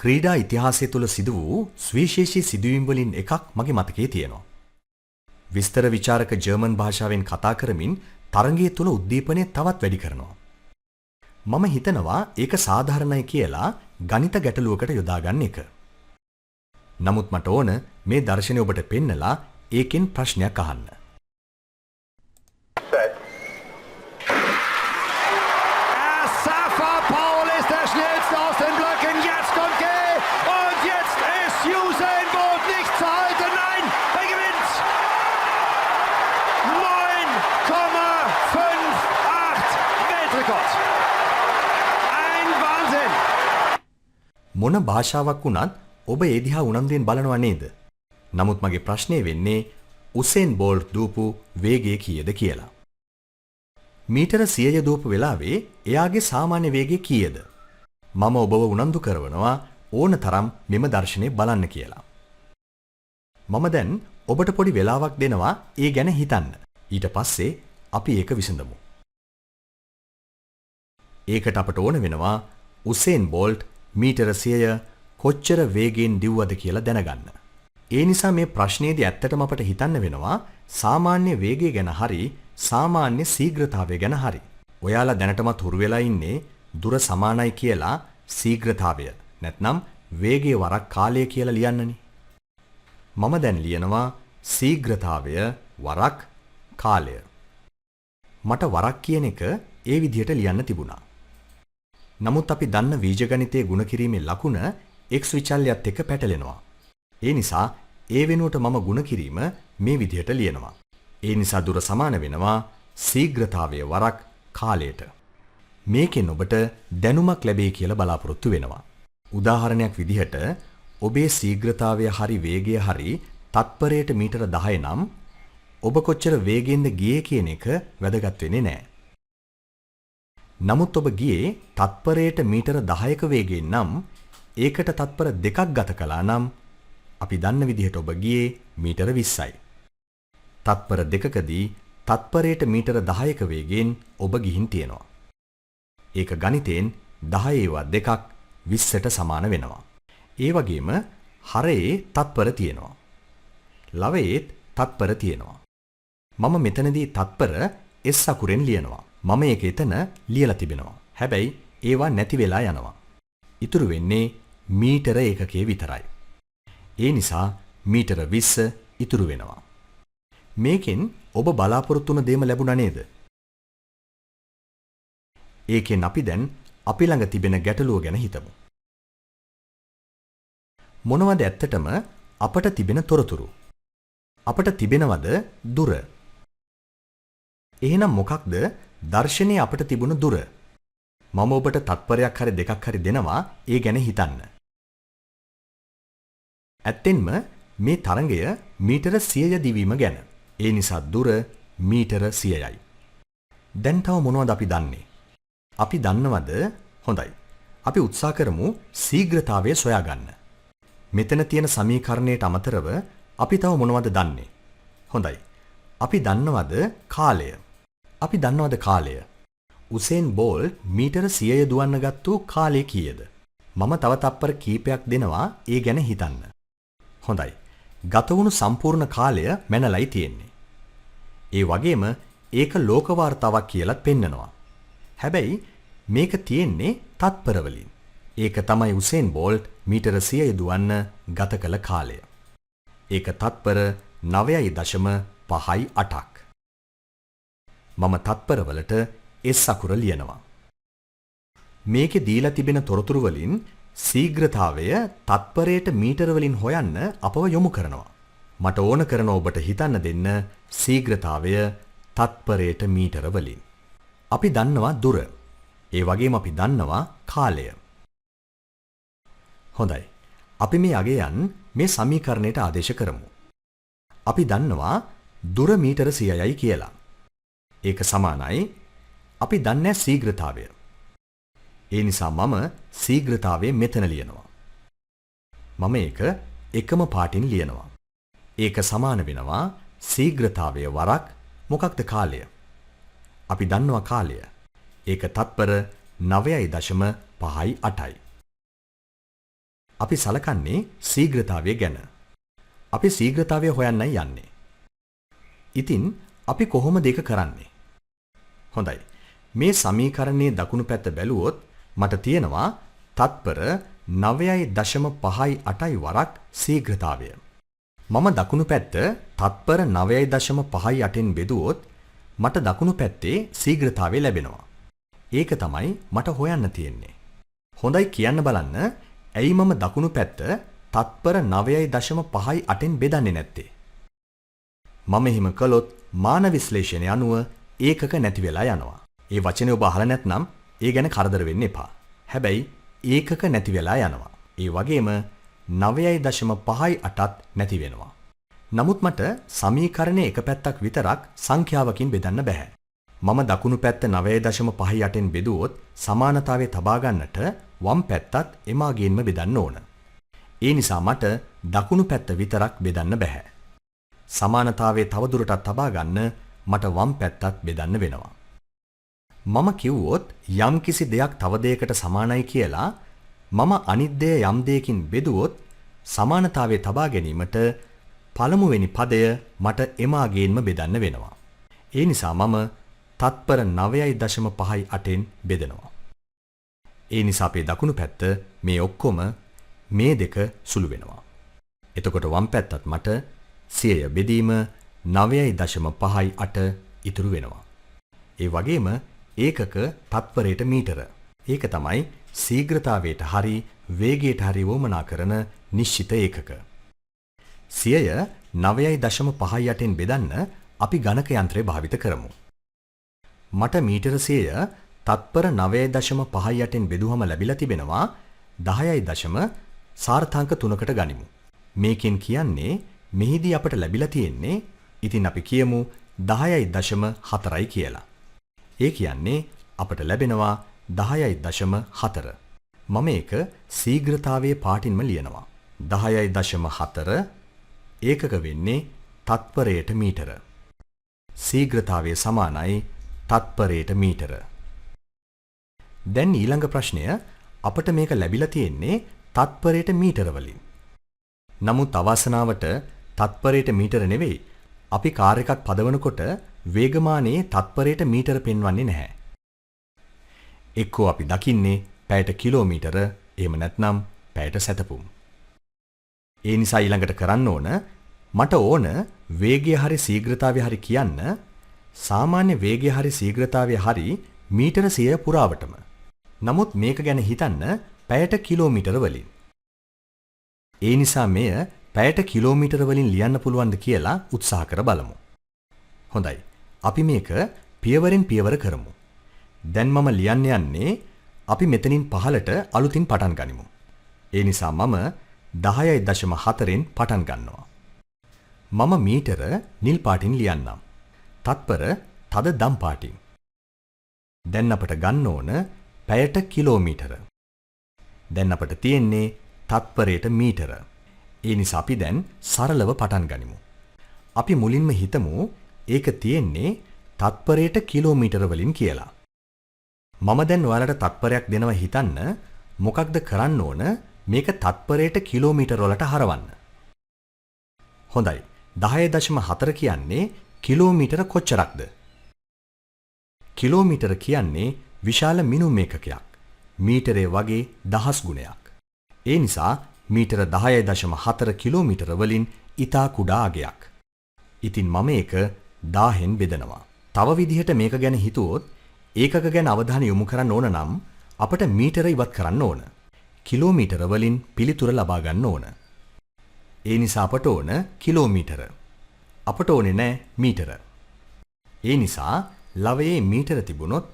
ක්‍රීඩා ඉතිහාසය තුළ සිදු වූ සුවිශේෂී සිදුවීම් වලින් එකක් මගේ මතකයේ තියෙනවා. විස්තර විචාරක ජර්මන් භාෂාවෙන් කතා කරමින් තරඟය තුළ උද්දීපනය තවත් වැඩි කරනවා. මම හිතනවා ඒක සාධාරණයි කියලා ගණිත ගැටලුවකට යොදා ගන්න එක. නමුත් මට ඕන මේ දර්ශනය ඔබට පෙන්නලා ඒකෙන් ප්‍රශ්නයක් අහන්න. මොන භාෂාවක් වුණත් ඔබ ඒ දිහා උනන්දුවෙන් බලනවා නේද? නමුත් මගේ ප්‍රශ්නේ වෙන්නේ උසේන් බෝල්ට් දූපු වේගය කීයද කියලා. මීටර 100 දූපු වෙලාවේ එයාගේ සාමාන්‍ය වේගය කීයද? මම ඔබව උනන්දු කරනවා ඕන තරම් මෙම දර්ශනේ බලන්න කියලා. මම දැන් ඔබට පොඩි වෙලාවක් දෙනවා ඒ ගැන හිතන්න. ඊට පස්සේ අපි ඒක විසඳමු. ඒකට අපට ඕන වෙනවා උසේන් බෝල්ට් මීටර 100 කොච්චර වේගයෙන් දිව්වද කියලා දැනගන්න. ඒ නිසා මේ ප්‍රශ්නේදී ඇත්තටම අපට හිතන්න වෙනවා සාමාන්‍ය වේගය ගැන හරි සාමාන්‍ය ශීඝ්‍රතාවය ගැන හරි. ඔයාලා දැනටමත් හුරු වෙලා ඉන්නේ දුර සමානයි කියලා ශීඝ්‍රතාවය නැත්නම් වේගයේ වරක් කාලය කියලා ලියන්නනේ. මම දැන් ලියනවා ශීඝ්‍රතාවය වරක් කාලය. මට වරක් කියන එක ඒ විදිහට ලියන්න තිබුණා. නමුත් අපි දන්න බීජගණිතයේ ගුණ කිරීමේ ලකුණ x විචල්‍යයත් එක්ක පැටලෙනවා. ඒ නිසා ඒ වෙනුවට මම ගුණ කිරීම මේ විදිහට ලියනවා. ඒ නිසා දුර සමාන වෙනවා ශීඝ්‍රතාවය වරක් කාලයට. මේකෙන් ඔබට දැනුමක් ලැබෙයි කියලා බලාපොරොත්තු වෙනවා. උදාහරණයක් විදිහට ඔබේ ශීඝ්‍රතාවය හරි වේගය හරි තත්පරයට මීටර 10 නම් ඔබ කොච්චර වේගෙන්ද ගියේ කියන එක වැදගත් වෙන්නේ නැහැ. නමුත් ඔබ ගියේ තත්පරයට මීටර 10ක වේගයෙන් නම් ඒකට තත්පර 2ක් ගත කළා නම් අපි දන්න විදිහට ඔබ ගියේ මීටර 20යි. තත්පර 2කදී තත්පරයට මීටර 10ක වේගයෙන් ඔබ ගිහින් තියෙනවා. ඒක ගණිතයෙන් 10 2ක් 20ට සමාන වෙනවා. ඒ වගේම හරයේ තත්පර තියෙනවා. ලවයේත් තත්පර තියෙනවා. මම මෙතනදී තත්පර S අකුරෙන් ලියනවා. මම ඒක එතන ලියලා තිබෙනවා. හැබැයි ඒවා නැති වෙලා යනවා. ඉතුරු වෙන්නේ මීටර ඒකකයේ විතරයි. ඒ නිසා මීටර 20 ඉතුරු වෙනවා. මේකෙන් ඔබ බලාපොරොත්තු වුණ දේම ලැබුණා නේද? ඒකෙන් අපි දැන් අපි ළඟ තිබෙන ගැටලුව ගැන හිතමු. මොනවද ඇත්තටම අපට තිබෙන තොරතුරු? අපට තිබෙනවද දුර? එහෙනම් මොකක්ද දර්ශනයේ අපට තිබුණු දුර? මම ඔබට තත්පරයක් හරි දෙකක් හරි දෙනවා ඒ ගැන හිතන්න. ඇත්තෙන්ම මේ තරඟය මීටර 100 දිවීම ගැන. ඒ නිසා දුර මීටර 100යි. දැන් තව මොනවද අපි දන්නේ? අපි දන්නවද? හොඳයි. අපි උත්සාහ කරමු ශීඝ්‍රතාවය සොයාගන්න. මෙතන තියෙන සමීකරණයට අමතරව අපි තව මොනවද දන්නේ? හොඳයි. අපි දන්නවද කාලය? අපි දන්නවද කාලය? උසේන් බෝල්ට් මීටර 100 දුවන්න ගත්තු කාලය කීයද? මම තව තත්පර කීපයක් දෙනවා ඒ ගැන හිතන්න. හොඳයි. ගත වුණු සම්පූර්ණ කාලය මැනලයි තියෙන්නේ. ඒ වගේම ඒක ලෝක වාර්තාවක් කියලාත් පෙන්නනවා. හැබැයි මේක තියෙන්නේ තත්පර වලින්. ඒක තමයි උසේන් බෝල්ට් මීටර 100 දුවන්න ගත කළ කාලය. ඒක තත්පර 9.58ක්. මම තත්පරවලට S අකුර ලියනවා. මේකේ දීලා තිබෙන තොරතුරු වලින් ශීඝ්‍රතාවය තත්පරයට මීටර වලින් හොයන්න අපව යොමු කරනවා. මට ඕන කරන ඔබට හිතන්න දෙන්න ශීඝ්‍රතාවය තත්පරයට මීටර වලින්. අපි දන්නවා දුර. ඒ වගේම අපි දන්නවා කාලය. හොඳයි. අපි මේ අගයන් මේ සමීකරණයට ආදේශ කරමු. අපි දන්නවා දුර මීටර 100යි කියලා. ඒක සමානයි අපි දන්නේ ශීඝ්‍රතාවය. ඒ නිසා මම ශීඝ්‍රතාවය මෙතන ලියනවා. මම ඒක එකම පාටින් ලියනවා. ඒක සමාන වෙනවා ශීඝ්‍රතාවය වරක් මොකක්ද කාලය? අපි දන්නවා කාලය. ඒක තත්පර 9.58යි. අපි සලකන්නේ ශීඝ්‍රතාවය ගැන. අපි ශීඝ්‍රතාවය හොයන්නයි යන්නේ. ඉතින් අපි කොහොමද ඒක කරන්නේ? හොඳයි. මේ සමීකරණයේ දකුණු පැත්ත බැලුවොත් මට තියෙනවා තත්පර 9.58යි වරක් ශීඝ්‍රතාවය. මම දකුණු පැත්ත තත්පර 9.58න් බෙදුවොත් මට දකුණු පැත්තේ ශීඝ්‍රතාවය ලැබෙනවා. ඒක තමයි මට හොයන්න තියෙන්නේ. හොඳයි කියන්න බලන්න. ඇයි මම දකුණු පැත්ත තත්පර 9.58න් බෙදන්නේ නැත්තේ? මම එහෙම කළොත් මාන විශ්ලේෂණය අනුව ඒකක නැති වෙලා යනවා. ඒ වචනේ ඔබ අහලා නැත්නම් ඒ ගැන කරදර වෙන්න එපා. හැබැයි ඒකක නැති වෙලා යනවා. ඒ වගේම 9.58ත් නැති වෙනවා. නමුත් මට සමීකරණයේ එක පැත්තක් විතරක් සංඛ්‍යාවකින් බෙදන්න බෑ. මම දකුණු පැත්ත 9.58න් බෙදුවොත් සමානතාවය තබා ගන්නට වම් පැත්තත් එමාගෙන්ම බෙදන්න ඕන. ඒ නිසා මට දකුණු පැත්ත විතරක් බෙදන්න බෑ. සමානතාවය තවදුරටත් තබා ගන්න මට වම් පැත්තත් බෙදන්න වෙනවා. මම කිව්වොත් යම්කිසි දෙයක් තව දෙයකට සමානයි කියලා මම අනිත් දෙය යම් දෙයකින් බෙදුවොත් සමානතාවය තබා ගැනීමට පළමුවෙනි පදය මට එමාගෙන්ම බෙදන්න වෙනවා. ඒ නිසා මම තත්පර 9.58න් බෙදනවා. ඒ නිසා අපේ දකුණු පැත්ත මේ ඔක්කොම මේ දෙක සුළු වෙනවා. එතකොට වම් පැත්තත් මට 100 බෙදීම 9.58 ඉතුරු වෙනවා. ඒ වගේම ඒකක තත්පරයට මීටර. ඒක තමයි ශීඝ්‍රතාවයට හරි වේගයට හරි වමනා කරන නිශ්චිත ඒකක. 100 9.58න් බෙදන්න අපි ගණක යන්ත්‍රය භාවිත කරමු. මට මීටර 100 තත්පර 9.58න් බෙදුවම ලැබිලා තිබෙනවා 10. සාර්ථාංක 3කට ගනිමු. මේකෙන් කියන්නේ මෙහිදී අපට ලැබිලා තියෙන්නේ ඉතින් අපි කියමු 10.4යි කියලා. ඒ කියන්නේ අපට ලැබෙනවා 10.4. මම ඒක ශීඝ්‍රතාවයේ පාටින්ම ලියනවා. 10.4 ඒකක වෙන්නේ තත්පරයට මීටර. ශීඝ්‍රතාවය සමානයි තත්පරයට මීටර. දැන් ඊළඟ ප්‍රශ්නය අපට මේක ලැබිලා තියෙන්නේ තත්පරයට මීටර වලින්. නමුත් අවාසනාවට තත්පරයට මීටර නෙවෙයි. අපි කාර් එකක් පදවනකොට වේගමානයේ තත්පරයට මීටර පෙන්වන්නේ නැහැ. එක්කෝ අපි දකින්නේ පැයට කිලෝමීටර, එහෙම නැත්නම් පැයට සැතපුම්. ඒ නිසා ඊළඟට කරන්න ඕන මට ඕන වේගය හරි ශීඝ්‍රතාවය හරි කියන්න සාමාන්‍ය වේගය හරි ශීඝ්‍රතාවය හරි මීටර 100 පුරාවටම. නමුත් මේක ගැන හිතන්න පැයට කිලෝමීටර වලින්. ඒ නිසා මෙය පැයට කිලෝමීටර වලින් ලියන්න පුළුවන්ද කියලා උත්සාහ කර බලමු. හොඳයි. අපි මේක පියවරෙන් පියවර කරමු. දැන් මම ලියන්න යන්නේ අපි මෙතනින් පහළට අලුතින් පටන් ගනිමු. ඒ නිසා මම 10.4න් පටන් ගන්නවා. මම මීටර නිල් පාටින් ලියන්නම්. තත්පර තද දම් පාටින්. දැන් අපට ගන්න ඕන පැයට කිලෝමීටර. දැන් අපට තියෙන්නේ තත්පරයට මීටර. ඒ නිසා අපි දැන් සරලව පටන් ගනිමු. අපි මුලින්ම හිතමු ඒක තියෙන්නේ තත්පරයට කිලෝමීටර වලින් කියලා. මම දැන් ඔයාලට තත්පරයක් දෙනවා හිතන්න මොකක්ද කරන්න ඕන මේක තත්පරයට කිලෝමීටර වලට හරවන්න. හොඳයි. 10.4 කියන්නේ කිලෝමීටර කොච්චරක්ද? කිලෝමීටර කියන්නේ විශාල මිනුම් ඒකකයක්. මීටරේ වගේ දහස් ගුණයක්. ඒ නිසා මීටර 10.4 කිලෝමීටර වලින් ඊටා කුඩා අගයක්. ඉතින් මම ඒක 1000න් බෙදනවා. තව විදිහට මේක ගැන හිතුවොත් ඒකක ගැන අවධානය යොමු කරන්න ඕන නම් අපට මීටර ඉවත් කරන්න ඕන. කිලෝමීටර වලින් පිළිතුර ලබා ගන්න ඕන. ඒ නිසා අපට ඕන කිලෝමීටර. අපට ඕනේ නැහැ මීටර. ඒ නිසා ලවයේ මීටර තිබුණොත්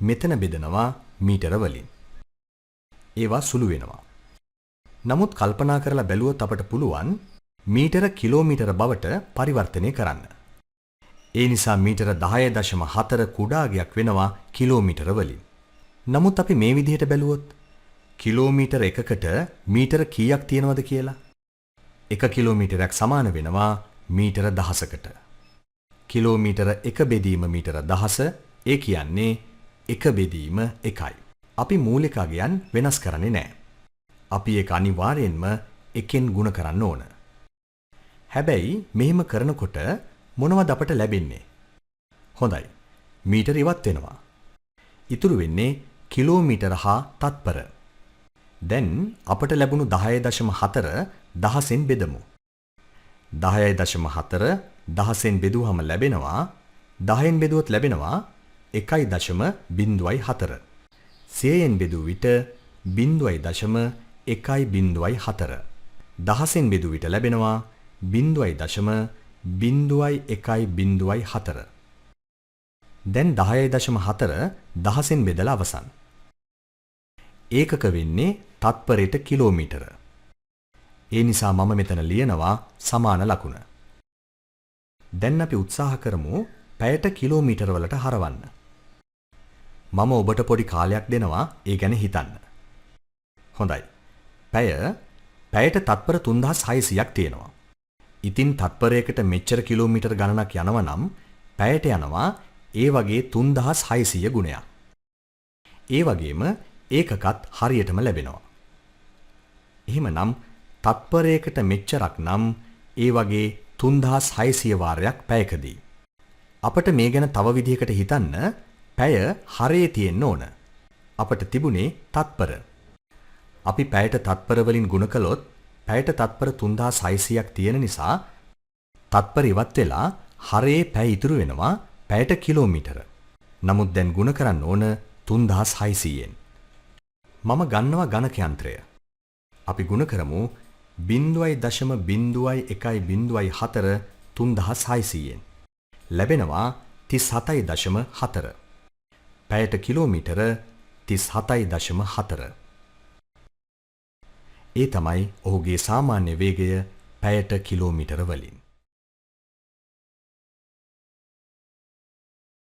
මෙතන බෙදනවා මීටර වලින්. ඒවා සුළු වෙනවා. නමුත් කල්පනා කරලා බැලුවොත් අපට පුළුවන් මීටර කිලෝමීටර බවට පරිවර්තනය කරන්න. ඒ නිසා මීටර 10.4 කුඩාගයක් වෙනවා කිලෝමීටර වලින්. නමුත් අපි මේ විදිහට බැලුවොත් කිලෝමීටර එකකට මීටර කීයක් තියෙනවද කියලා? 1 කිලෝමීටරයක් සමාන වෙනවා මීටර 10කට. කිලෝමීටර 1 බෙදීම මීටර 10 ඒ කියන්නේ 1 බෙදීම 1යි. අපි මූලික අගයන් වෙනස් කරන්නේ නැහැ. අපි ඒක අනිවාර්යෙන්ම එකෙන් ගුණ කරන්න ඕන. හැබැයි මෙහෙම කරනකොට මොනවද අපට ලැබෙන්නේ? හොඳයි. මීටර ඉවත් වෙනවා. ඉතුරු වෙන්නේ කිලෝමීටර හා තත්පර. දැන් අපට ලැබුණු 10.4 1000ෙන් බෙදමු. 10.4 1000ෙන් බෙදුවහම ලැබෙනවා 10ෙන් බෙදුවොත් ලැබෙනවා 1.04. 100ෙන් බෙදුව විට 0.104. 1000ෙන් බෙදුව විට ලැබෙනවා 0.0104. දැන් 10.4 1000ෙන් බෙදලා අවසන්. ඒකක වෙන්නේ තත්පරයට කිලෝමීටර. ඒ නිසා මම මෙතන ලියනවා සමාන ලකුණ. දැන් අපි උත්සාහ කරමු පැයට කිලෝමීටර වලට හරවන්න. මම ඔබට පොඩි කාලයක් දෙනවා ඒ ගැන හිතන්න. හොඳයි. පැයට තත්පර 3600ක් තියෙනවා. ඉතින් තත්පරයකට මෙච්චර කිලෝමීටර ගණනක් යනවා නම් පැයට යනවා ඒ වගේ 3600 ගුණයක්. ඒ වගේම ඒකකත් හරියටම ලැබෙනවා. එහෙමනම් තත්පරයකට මෙච්චරක් නම් ඒ වගේ 3600 වාරයක් පැයකදී. අපට මේ ගැන තව විදිහකට හිතන්න පැය හරයේ තියෙන්න ඕන. අපට තිබුණේ තත්පර. අපි පැයට තත්පර වලින් ගුණ කළොත් පැයට තත්පර 3600ක් තියෙන නිසා තත්පර ඉවත් වෙලා හරයේ පැය ඉතුරු වෙනවා පැයට කිලෝමීටර. නමුත් දැන් ගුණ කරන්න ඕන 3600ෙන්. මම ගන්නවා ගණක යන්ත්‍රය. අපි ගුණ කරමු 0.0104 3600ෙන්. ලැබෙනවා 37.4. පැයට කිලෝමීටර 37.4. ඒ තමයි ඔහුගේ සාමාන්‍ය වේගය පැයට කිලෝමීටර වලින්.